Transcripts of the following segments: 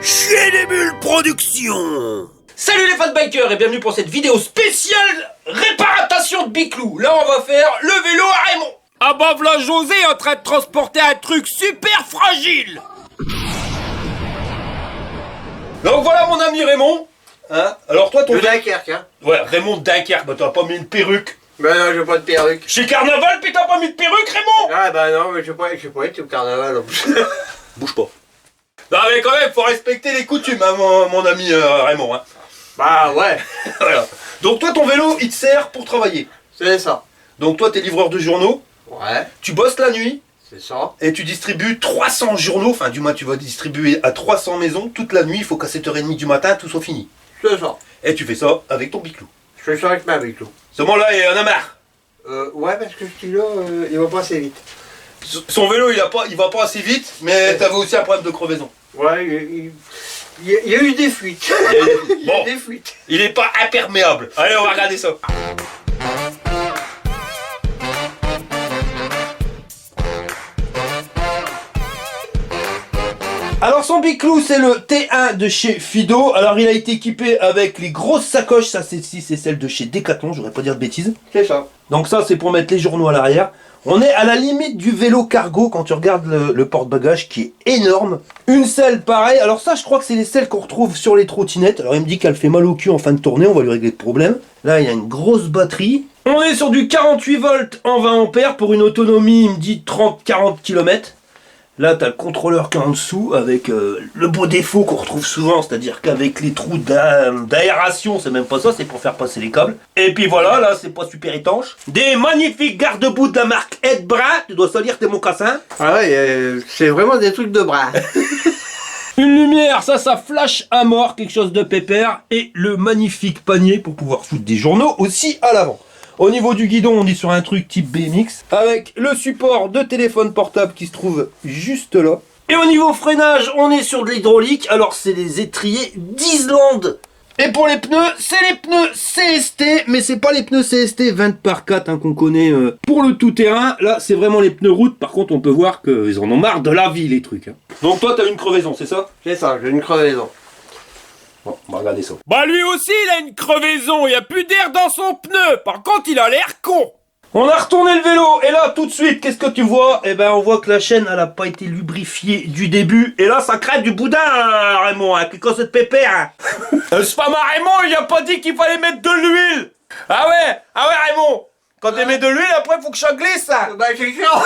Chez les Bulles Productions. Salut les fans bikers et bienvenue pour cette vidéo spéciale réparation de Biclou. Là on va faire le vélo à Raymond. Ah bah v'là José en train de transporter un truc super fragile. Donc voilà mon ami Raymond. Hein? Alors toi ton... De Dunkerque, hein. Ouais, Raymond de Dunkerque, bah t'as pas mis une perruque. Ben non, j'ai pas de perruque. Chez Carnaval, puis t'as pas mis de perruque Raymond. Ah bah non, mais j'ai pas été au carnaval en plus. Bouge pas. Non mais quand même, faut respecter les coutumes, hein, mon ami Raymond. Hein. Bah ouais. Voilà. Donc toi ton vélo, il te sert pour travailler. C'est ça. Donc toi t'es livreur de journaux, Ouais, tu bosses la nuit, c'est ça. et tu distribues 300 journaux, enfin du moins tu vas distribuer à 300 maisons toute la nuit, il faut qu'à 7h30 du matin tout soit fini. C'est ça. Et tu fais ça avec ton Biclou. Je fais ça avec ma Biclou. Ce moment-là, il en a marre. Ouais, parce que celui-là, il va pas assez vite. Son vélo, il va pas assez vite, mais t'avais aussi un problème de crevaison. Ouais, il y a eu des fuites. Il y a eu des fuites. Il est pas imperméable. Allez, on va regarder ça. Alors son Biclou c'est le T1 de chez Fido. Alors il a été équipé avec les grosses sacoches. Ça celle-ci c'est celle de chez Decathlon, j'aurais pas dire de bêtises. C'est ça. Donc ça c'est pour mettre les journaux à l'arrière. On est à la limite du vélo cargo quand tu regardes le porte-bagages qui est énorme. Une selle pareil. Alors ça je crois que c'est les selles qu'on retrouve sur les trottinettes. Alors il me dit qu'elle fait mal au cul en fin de tournée, on va lui régler le problème. Là il y a une grosse batterie. On est sur du 48 volts en 20 ampères pour une autonomie il me dit 30-40 km. Là, tu as le contrôleur qui est en dessous avec le beau défaut qu'on retrouve souvent, c'est-à-dire qu'avec les trous d'aération, c'est même pas ça, c'est pour faire passer les câbles. Et puis voilà, là, c'est pas super étanche. Des magnifiques garde-boue de la marque Edbra, tu dois salir tes mocassins. Ah ouais, c'est vraiment des trucs de bras. Une lumière, ça flash à mort, quelque chose de pépère. Et le magnifique panier pour pouvoir foutre des journaux aussi à l'avant. Au niveau du guidon, on est sur un truc type BMX avec le support de téléphone portable qui se trouve juste là. Et au niveau freinage, on est sur de l'hydraulique. Alors, c'est des étriers d'Islande. Et pour les pneus, c'est les pneus CST, mais c'est pas les pneus CST 20 par 4 hein, qu'on connaît pour le tout-terrain. Là, c'est vraiment les pneus route. Par contre, on peut voir qu'ils en ont marre de la vie, les trucs. Hein. Donc toi, t'as une crevaison, c'est ça? C'est ça, j'ai une crevaison. Bon, on va regarder ça. Bah lui aussi il a une crevaison, il y a plus d'air dans son pneu. Par contre il a l'air con. On a retourné le vélo et là tout de suite qu'est-ce que tu vois? Eh ben on voit que la chaîne elle a pas été lubrifiée du début et là ça crève du boudin Raymond, hein, quelque chose de pépère. Hein. C'est pas ma Raymond, il a pas dit qu'il fallait mettre de l'huile. Ah ouais Raymond. Quand tu mets de l'huile après faut que ça glisse ça. Bah c'est chiant.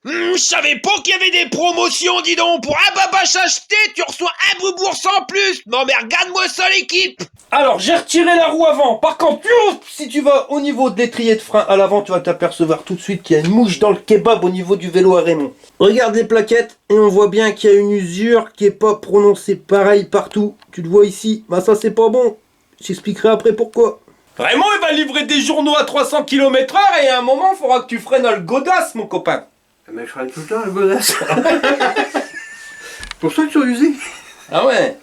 Je savais pas qu'il y avait des promotions, dis donc. Pour un babache acheté, tu reçois un bourse en plus. Non mais regarde-moi ça l'équipe. Alors j'ai retiré la roue avant. Par contre, si tu vas au niveau de l'étrier de frein à l'avant, tu vas t'apercevoir tout de suite qu'il y a une mouche dans le kebab au niveau du vélo à Raymond. Regarde les plaquettes et on voit bien qu'il y a une usure qui est pas prononcée pareil partout. Tu le vois ici. Bah ça c'est pas bon. J'expliquerai après pourquoi. Raymond il va livrer des journaux à 300 km/h et à un moment il faudra que tu freines à le godasse mon copain. Mais je freine tout le temps le godasse. Pour ça que tu as usé. Ah ouais.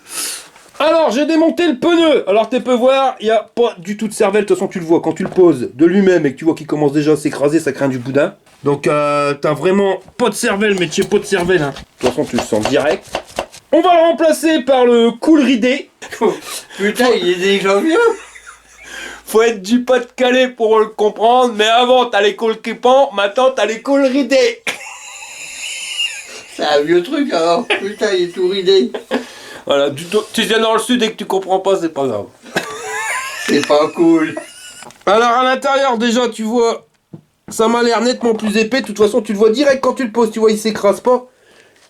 Alors j'ai démonté le pneu. Alors tu peux voir, il n'y a pas du tout de cervelle. De toute façon tu le vois quand tu le poses de lui-même et que tu vois qu'il commence déjà à s'écraser, ça craint du boudin. Donc t'as vraiment pas de cervelle, mais tu sais pas de cervelle. Hein. De toute façon tu le sens direct. On va le remplacer par le cool ridé. Putain, il est déjà vieux. Faut être du Pas-de-Calais pour le comprendre, mais avant t'as les cols qui pendent, maintenant t'as les cols ridés. C'est un vieux truc alors. Putain, il est tout ridé. Voilà, tu viens dans le sud et que tu comprends pas, c'est pas grave. C'est pas cool. Alors à l'intérieur déjà tu vois, ça m'a l'air nettement plus épais. De toute façon tu le vois direct quand tu le poses, tu vois il s'écrase pas.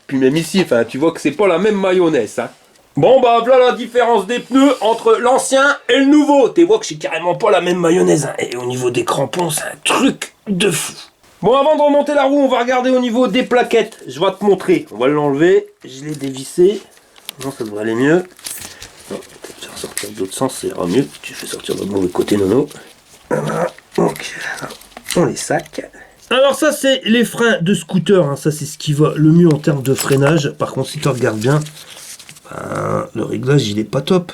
Puis même ici, enfin tu vois que c'est pas la même mayonnaise. Hein. Bon bah voilà la différence des pneus entre l'ancien et le nouveau. Tu vois que c'est carrément pas la même mayonnaise. Hein. Et au niveau des crampons, c'est un truc de fou. Bon, avant de remonter la roue, on va regarder au niveau des plaquettes. Je vais te montrer. On va l'enlever. Je l'ai dévissé. Non, ça devrait aller mieux. Non, peut-être faire sortir de l'autre sens, ça ira mieux. Tu fais sortir de mauvais côté, Nono. Voilà. Donc, on les sac. Alors ça, c'est les freins de scooter. Hein. Ça, c'est ce qui va le mieux en termes de freinage. Par contre, si tu regardes bien, le réglage, il est pas top.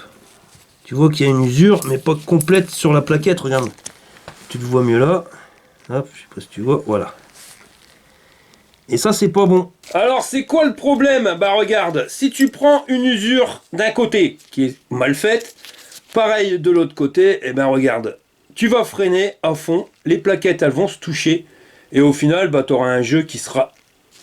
Tu vois qu'il y a une usure, mais pas complète sur la plaquette. Regarde. Tu- tu le vois mieux là. Hop, je sais pas si tu vois, voilà. Tu vois qu'il y a une usure, mais pas complète sur la plaquette. Regarde. Tu le vois mieux là. Hop, je sais pas si tu vois, voilà. Tu le vois mieux là. Hop, je sais pas si tu vois, voilà. Tu le vois mieux là. Hop, je sais pas si tu vois, voilà. Tu le vois mieux là. Tu le vois mieux là. Et ça, c'est pas bon. Alors, c'est quoi le problème? Bah regarde, si tu prends une usure d'un côté qui est mal faite, pareil de l'autre côté, et ben regarde, tu vas freiner à fond, les plaquettes elles vont se toucher, et au final, bah t'auras un jeu qui sera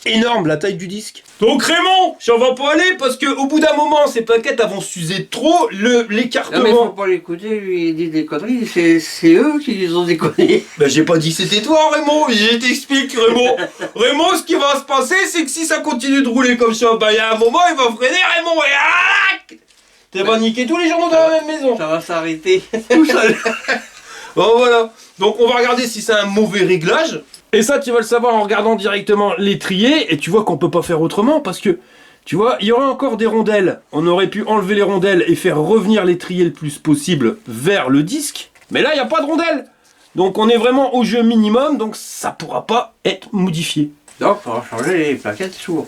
énorme, la taille du disque. Donc Raymond, j'en vais pas aller parce que au bout d'un moment, ces plaquettes elles vont s'user trop, Non mais faut l'écartement. pas l'écouter, lui il dit des conneries, c'est eux qui les ont déconné. Ben j'ai pas dit c'était toi Raymond, je t'explique Raymond. Raymond, ce qui va se passer, c'est que si ça continue de rouler comme ça, bah il y a un moment, il va freiner Raymond et ah, t'es pas niquer tous les journaux dans la même maison. Ça va s'arrêter tout seul. Bon voilà, donc on va regarder si c'est un mauvais réglage. Et ça tu vas le savoir en regardant directement l'étrier, et tu vois qu'on peut pas faire autrement parce que, tu vois, il y aurait encore des rondelles. On aurait pu enlever les rondelles et faire revenir l'étrier le plus possible vers le disque. Mais là il n'y a pas de rondelles. Donc on est vraiment au jeu minimum, donc ça pourra pas être modifié. Donc il faudra changer les plaquettes souvent.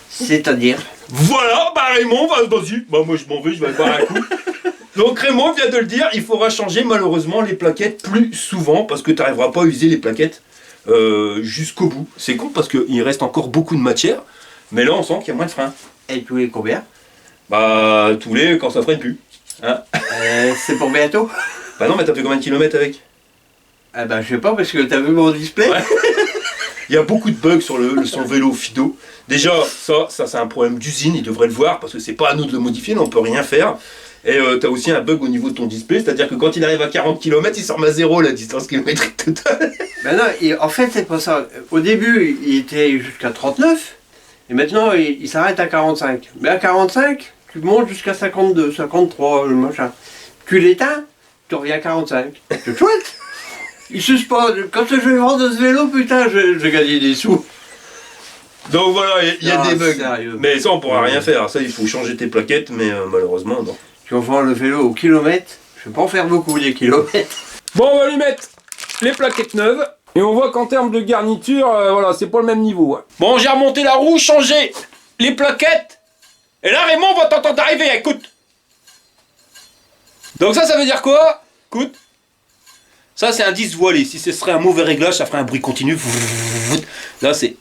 C'est-à-dire. Voilà, bah Raymond, vas-y, bah moi je m'en vais, je vais aller boire un coup. Donc Raymond vient de le dire, il faudra changer malheureusement les plaquettes plus souvent parce que tu n'arriveras pas à user les plaquettes jusqu'au bout. C'est con parce qu'il reste encore beaucoup de matière, mais là on sent qu'il y a moins de frein. Et tous les combien? Bah tous les quand ça freine plus. Hein? C'est pour bientôt? Bah non, mais t'as fait combien de kilomètres avec? Ah bah je sais pas parce que t'as vu mon display. Ouais. Il y a beaucoup de bugs sur le vélo Fido. Déjà, ça c'est un problème d'usine, ils devraient le voir parce que c'est pas à nous de le modifier, on peut rien faire. Et t'as aussi un bug au niveau de ton display, c'est-à-dire que quand il arrive à 40 km, il se remet à 0 la distance kilométrique totale. Ben non, en fait c'est pas ça. Au début il était jusqu'à 39 et maintenant il s'arrête à 45. Mais à 45, tu montes jusqu'à 52, 53, le machin. Tu l'éteins, tu reviens à 45. C'est chouette. Il suce pas. Quand je vais vendre ce vélo, putain, je gagne des sous. Donc voilà, il y a Ah, des bugs. sérieux. Mais ça on pourra rien faire, ça il faut changer tes plaquettes, mais malheureusement non. Tu vas vendre le vélo au kilomètre, je vais pas en faire beaucoup des kilomètres. Bon, on va lui mettre les plaquettes neuves. Et on voit qu'en termes de garniture, voilà, c'est pas le même niveau. Hein. Bon, j'ai remonté la roue, changé les plaquettes. Et là, Raymond va t'entendre arriver, écoute. Donc ça veut dire quoi? Écoute. Ça, c'est un disque voilé. Si ce serait un mauvais réglage, ça ferait un bruit continu. Là, c'est...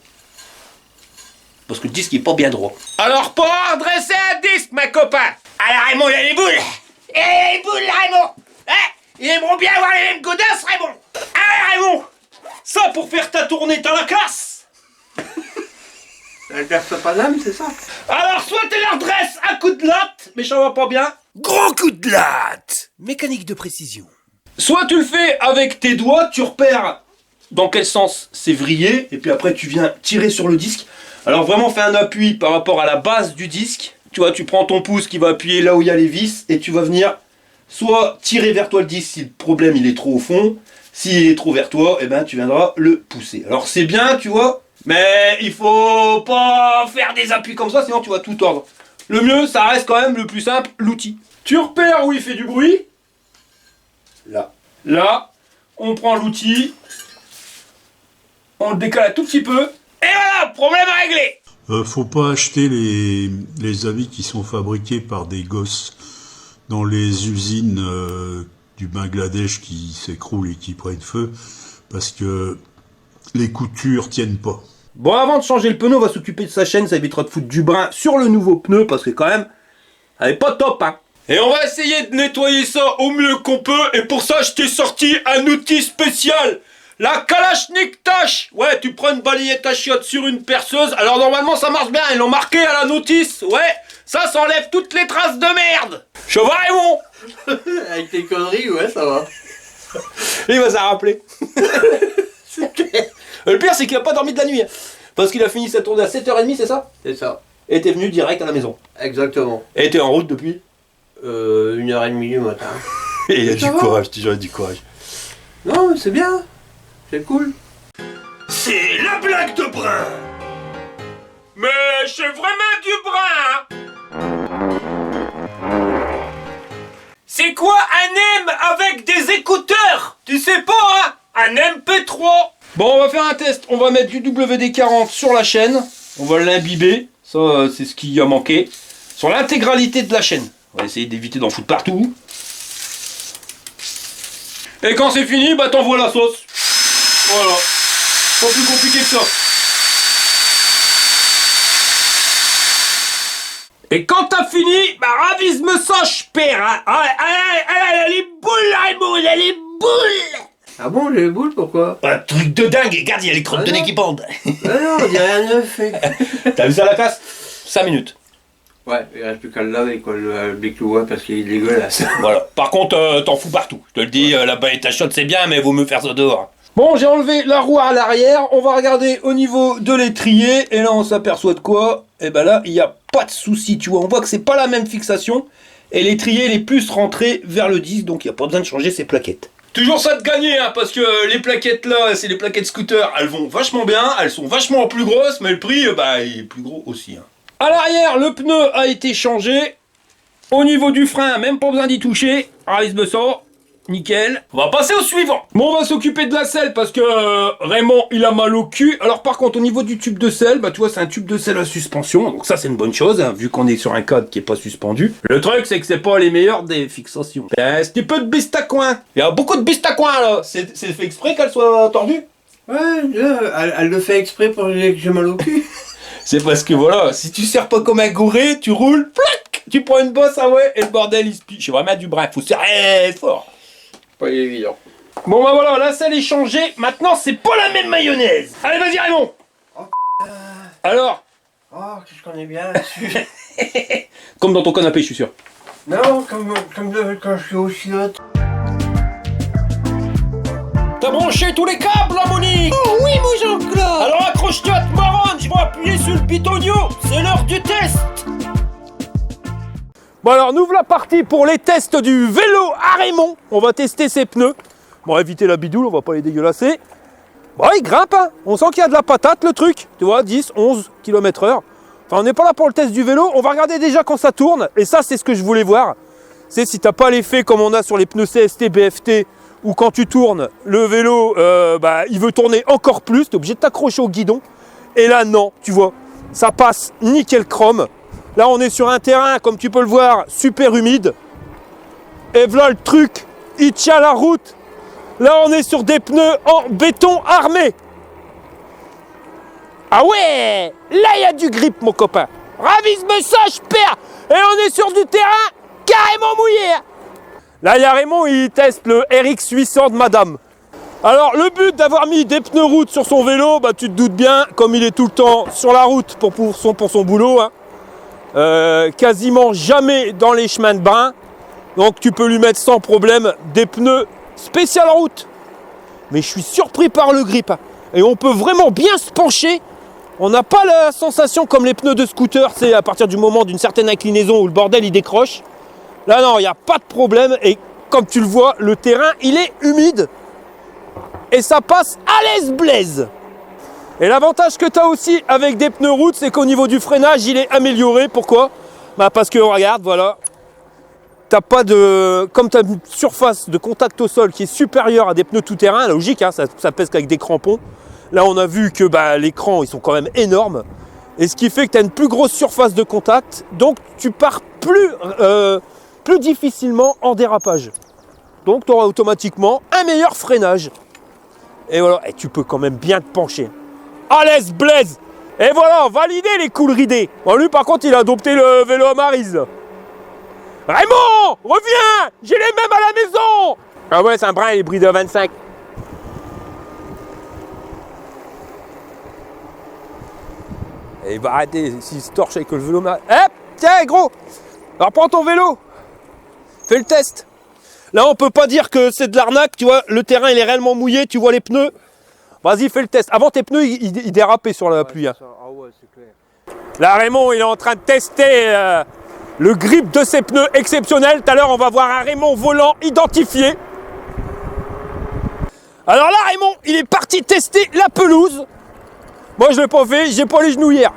Parce que le disque, il est pas bien droit. Alors, pour redresser un disque, ma copain. Alors, Raymond, il a les boules. Il a les boules, Raymond. Hein? Ils aimeront bien avoir les mêmes godasses, Raymond. Ah, Raymond. Ça, pour faire ta tournée, t'as la classe. La carte Paname, c'est ça? Alors, soit tu les redresses à coup de latte, mais ça va pas bien. Gros coup de latte. Mécanique de précision. Soit tu le fais avec tes doigts, tu repères dans quel sens c'est vrillé, et puis après tu viens tirer sur le disque. Alors vraiment fais un appui par rapport à la base du disque. Tu vois, tu prends ton pouce qui va appuyer là où il y a les vis, et tu vas venir soit tirer vers toi le disque si le problème il est trop au fond. S'il est trop vers toi, eh ben tu viendras le pousser. Alors c'est bien, tu vois, mais il faut pas faire des appuis comme ça, sinon tu vas tout tordre. Le mieux, ça reste quand même le plus simple, l'outil. Tu repères où il fait du bruit. Là. Là, on prend l'outil, on le décale un tout petit peu, et voilà, problème réglé. Faut pas acheter les habits qui sont fabriqués par des gosses dans les usines du Bangladesh qui s'écroulent et qui prennent feu, parce que les coutures tiennent pas. Bon, avant de changer le pneu, on va s'occuper de sa chaîne, ça évitera de foutre du brin sur le nouveau pneu, parce que quand même, elle est pas top, hein. Et on va essayer de nettoyer ça au mieux qu'on peut, et pour ça, je t'ai sorti un outil spécial. La Kalachnikov. Ouais, tu prends une balayette à chiottes sur une perceuse, alors normalement ça marche bien, ils l'ont marqué à la notice, ouais. Ça enlève toutes les traces de merde. Je vois, Raymond. Avec tes conneries, ouais, ça va. Il va s'en rappeler. Le pire, c'est qu'il a pas dormi de la nuit. Hein. Parce qu'il a fini sa tournée à 7h30, c'est ça? C'est ça. Et t'es venu direct à la maison. Exactement. Et t'es en route depuis? 1h30 du matin. Et il a Ça du va. courage, toujours il a du courage. Non, mais c'est bien. C'est cool. C'est la blague de brin. Mais c'est vraiment du brin. C'est quoi un M avec des écouteurs? Tu sais pas, hein? Un MP3. Bon, on va faire un test. On va mettre du WD-40 sur la chaîne. On va l'imbiber. Ça, c'est ce qui a manqué. Sur l'intégralité de la chaîne. On va essayer d'éviter d'en foutre partout. Et quand c'est fini, bah t'envoies la sauce. Voilà. Pas plus compliqué que ça. Et quand t'as fini, bah ravise-me ça, j'père, hein. Allez, les boules, Raymond, il a les boules. Ah bon, j'ai les boules, pourquoi? Un truc de dingue, regarde, il y a les crottes de nez qui pendent. Ah non, on dirait rien neuf fait. T'as vu ça la classe? 5 minutes. Ouais, il reste plus qu'à le laver, quoi, le Biclouat, parce qu'il est dégueulasse. Voilà. Par contre, t'en fous partout. Je te le dis, la baïonnette à chaude c'est bien, mais vaut mieux faire ça dehors. Bon, j'ai enlevé la roue à l'arrière, on va regarder au niveau de l'étrier, et là on s'aperçoit de quoi? Et ben là, il n'y a pas de souci, tu vois, on voit que c'est pas la même fixation, et l'étrier il est plus rentré vers le disque, donc il n'y a pas besoin de changer ses plaquettes. Toujours ça de gagner, hein, parce que les plaquettes là, c'est les plaquettes scooter, elles vont vachement bien, elles sont vachement plus grosses, mais le prix, bah, il est plus gros aussi. Hein. À l'arrière, le pneu a été changé, au niveau du frein, même pas besoin d'y toucher, ravise-me ça. Nickel. On va passer au suivant. Bon, on va s'occuper de la selle parce que Raymond, il a mal au cul. Alors par contre, au niveau du tube de selle, bah tu vois, c'est un tube de selle à suspension. Donc ça, c'est une bonne chose, hein, vu qu'on est sur un cadre qui est pas suspendu. Le truc, c'est que c'est pas les meilleures des fixations. C'est un petit peu de biste à coin. Il y a beaucoup de biste à coin, là. C'est fait exprès qu'elle soit tordue? Ouais, elle le fait exprès pour que j'ai mal au cul. C'est parce que voilà, si tu serres pas comme un gouré, tu roules, plac, tu prends une bosse, ah ouais, et le bordel, il se plie. J'ai vraiment du brin, faut serrer fort. Pas évident. Bon bah voilà, la selle est changée, maintenant c'est pas la même mayonnaise. Allez vas-y Raymond. Oh, Alors Oh, que je connais bien là-dessus. Comme dans ton canapé, je suis sûr. Non, comme quand je suis au chiotte. T'as branché tous les câbles là, Monique? Oh oui, mon Jean-Claude. Alors accroche-toi, te marronne, je vais appuyer sur le bitonio, c'est l'heure du test. Bon alors, nous voilà partis pour les tests du vélo à Raymond. On va tester ses pneus. Bon, éviter la bidoule, on va pas les dégueulasser. Bon, il grimpe, hein. On sent qu'il y a de la patate, le truc. Tu vois, 10, 11 km/h. Enfin, on n'est pas là pour le test du vélo. On va regarder déjà quand ça tourne. Et ça, c'est ce que je voulais voir. C'est si t'as pas l'effet comme on a sur les pneus CST, BFT, où quand tu tournes, le vélo, il veut tourner encore plus. T'es obligé de t'accrocher au guidon. Et là, non, tu vois, ça passe nickel chrome. Là, on est sur un terrain, comme tu peux le voir, super humide. Et voilà le truc, il tient la route. Là, on est sur des pneus en béton armé. Ah ouais, là, il y a du grip, mon copain. Ravise-me ça, je perds. Et on est sur du terrain carrément mouillé. Là, il y a Raymond, il teste le RX 800 de madame. Alors, le but d'avoir mis des pneus route sur son vélo, bah, tu te doutes bien, comme il est tout le temps sur la route pour son boulot, hein. Quasiment jamais dans les chemins de brin, donc tu peux lui mettre sans problème des pneus spécial route. Mais je suis surpris par le grip, hein. Et on peut vraiment bien se pencher. On n'a pas la sensation comme les pneus de scooter, c'est à partir du moment d'une certaine inclinaison où le bordel il décroche. Là non, il n'y a pas de problème et comme tu le vois, le terrain il est humide et ça passe à l'aise blaise. Et l'avantage que tu as aussi avec des pneus route, c'est qu'au niveau du freinage, il est amélioré. Pourquoi? Bah parce que regarde, voilà, t'as pas de, comme tu as une surface de contact au sol qui est supérieure à des pneus tout-terrain, logique, hein, ça pèse qu'avec des crampons. Là, on a vu que les crans, ils sont quand même énormes. Et ce qui fait que tu as une plus grosse surface de contact, donc tu pars plus difficilement en dérapage. Donc tu auras automatiquement un meilleur freinage. Et voilà, et tu peux quand même bien te pencher. À l'aise blaise. Et voilà, validé les cool ridés. Bon, lui par contre il a adopté le vélo à Maryse. Raymond, reviens. J'ai les mêmes à la maison. Ah ouais, c'est un brin, il est bridé à 25. Et il va arrêter s'il se torche avec le vélo Maryse. Hop, tiens gros. Alors prends ton vélo. Fais le test. Là on peut pas dire que c'est de l'arnaque, tu vois, le terrain il est réellement mouillé, tu vois les pneus. Vas-y, fais le test. Avant, tes pneus, ils dérapaient sur la pluie. Hein. Ah ouais, c'est clair. Là, Raymond, il est en train de tester le grip de ses pneus exceptionnel. Tout à l'heure, on va voir un Raymond volant identifié. Alors là, Raymond, il est parti tester la pelouse. Moi, je ne l'ai pas fait, j'ai pas les genoux hier.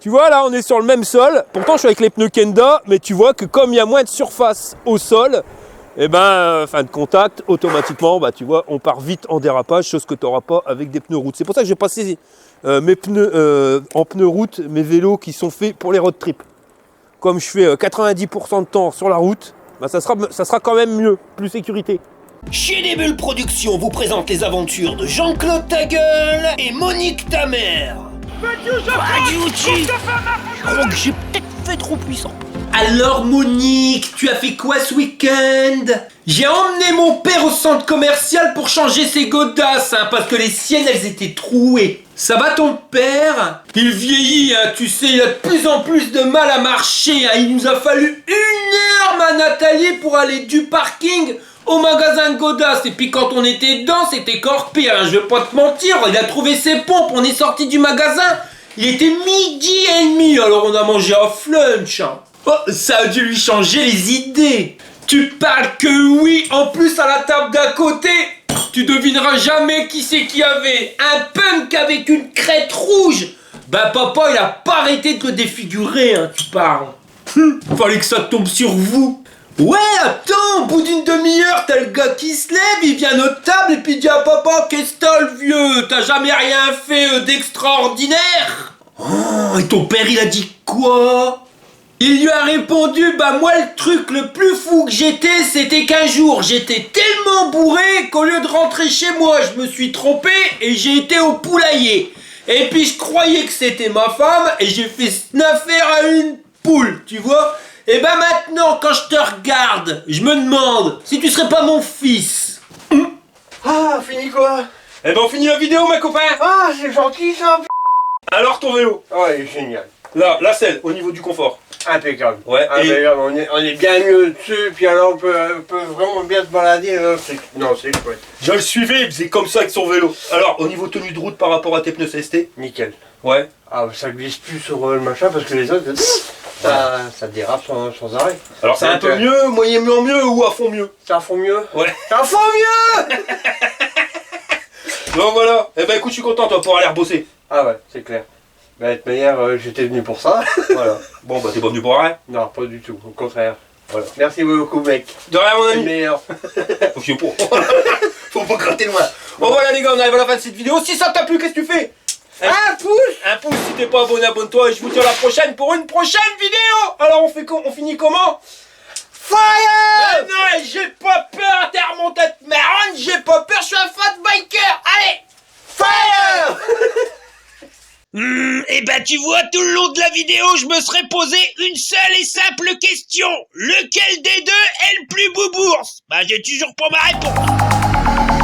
Tu vois, là, on est sur le même sol. Pourtant, je suis avec les pneus Kenda, mais tu vois que comme il y a moins de surface au sol, et fin de contact, automatiquement, tu vois, on part vite en dérapage, chose que tu n'auras pas avec des pneus route. C'est pour ça que j'ai passé mes pneus en pneus route, mes vélos qui sont faits pour les road trips. Comme je fais 90% de temps sur la route, ça sera quand même mieux, plus sécurité. Chez des Bulles Productions vous présente les aventures de Jean-Claude Tagueule et Monique ta mère. Je crois que j'ai peut-être fait trop puissant. Alors Monique, tu as fait quoi ce week-end? J'ai emmené mon père au centre commercial pour changer ses godasses, hein, parce que les siennes elles étaient trouées. Ça va ton père? Il vieillit, hein, tu sais, il a de plus en plus de mal à marcher, hein. Il nous a fallu 1 heure, ma Nathalie, pour aller du parking au magasin de godasses. Et puis quand on était dedans, c'était encore pire, hein, je vais pas te mentir, il a trouvé ses pompes, on est sorti du magasin, il était 12h30, alors on a mangé off lunch, hein. Oh, ça a dû lui changer les idées. Tu parles que oui, en plus à la table d'à côté, tu devineras jamais qui c'est qui avait un punk avec une crête rouge. Bah papa, il a pas arrêté de le défigurer, hein, tu parles. Fallait que ça tombe sur vous. Ouais, attends, au bout d'une demi-heure, t'as le gars qui se lève, il vient à notre table et puis il dit à papa, qu'est-ce que t'as le vieux? T'as jamais rien fait d'extraordinaire? Oh, et ton père, il a dit quoi? Il lui a répondu, bah moi le truc le plus fou que j'étais, c'était qu'un jour j'étais tellement bourré qu'au lieu de rentrer chez moi, je me suis trompé et j'ai été au poulailler. Et puis je croyais que c'était ma femme et j'ai fait sniffer à une poule, tu vois. Et ben maintenant quand je te regarde, je me demande si tu serais pas mon fils. Ah, fini quoi? Eh ben on finit la vidéo, mes copains. Ah, c'est gentil ça. Alors ton vélo? Ouais, il est génial. Là, la selle, au niveau du confort. Impeccable. Ouais, Impeccable. On est bien mieux dessus, puis alors on peut vraiment bien se balader. Non, c'est chouette. Je le suivais, il faisait comme ça avec son vélo. Alors, au niveau tenue de route par rapport à tes pneus CST? Nickel. Ouais. Ah, ça glisse plus sur le machin parce que les autres, ça dérape sans arrêt. Alors c'est un peu mieux, moyennement mieux ou à fond mieux? Ça fond mieux? Ouais. Ça fond mieux. Bon voilà. Eh ben écoute, je suis content, tu vas pouvoir aller rebosser. Ah ouais, c'est clair. Bah, de toute manière, j'étais venu pour ça. Voilà. Bon bah t'es pas venu pour rien. Non, pas du tout, au contraire. Voilà. Merci beaucoup, mec. De rien mon C'est le ami. meilleur. Faut pas gratter loin. Bon voilà les gars, on arrive à la fin de cette vidéo. Si ça t'a plu, qu'est-ce que tu fais? Un pouce. Un pouce, si t'es pas abonné, abonne-toi et je vous dis à la prochaine pour une prochaine vidéo. Alors on finit comment? Fire. Non, j'ai pas peur, t'es remonté de marronne, j'ai pas peur, je suis un fat biker. Allez, Fire. Et ben tu vois, tout le long de la vidéo, je me serais posé une seule et simple question. Lequel des deux est le plus boubours? Bah j'ai toujours pas ma réponse.